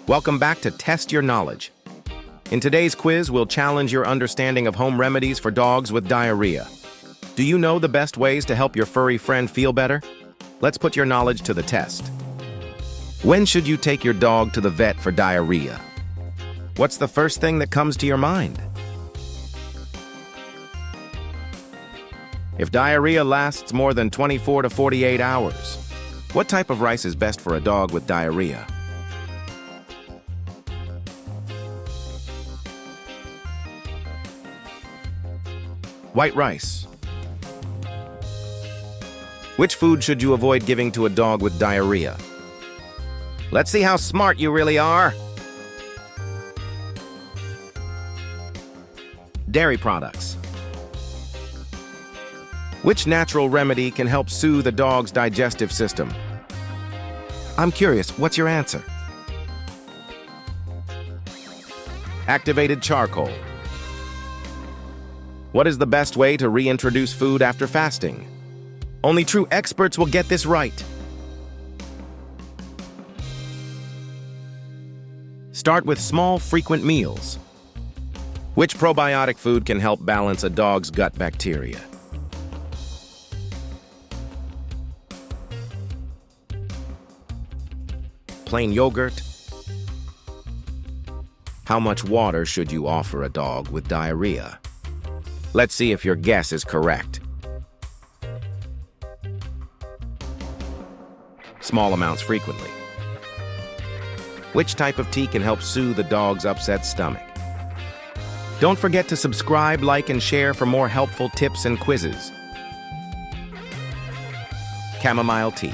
Welcome back to Test Your Knowledge. In today's quiz, we'll challenge your understanding of home remedies for dogs with diarrhea. Do you know the best ways to help your furry friend feel better? Let's put your knowledge to the test. When should you take your dog to the vet for diarrhea? What's the first thing that comes to your mind? If diarrhea lasts more than 24 to 48 hours, what type of rice is best for a dog with diarrhea? White rice. Which food should you avoid giving to a dog with diarrhea? Let's see how smart you really are. Dairy products. Which natural remedy can help soothe a dog's digestive system? I'm curious, what's your answer? Activated charcoal. What is the best way to reintroduce food after fasting? Only true experts will get this right. Start with small, frequent meals. Which probiotic food can help balance a dog's gut bacteria? Plain yogurt. How much water should you offer a dog with diarrhea? Let's see if your guess is correct. Small amounts frequently. Which type of tea can help soothe a dog's upset stomach? Don't forget to subscribe, like, and share for more helpful tips and quizzes. Chamomile tea.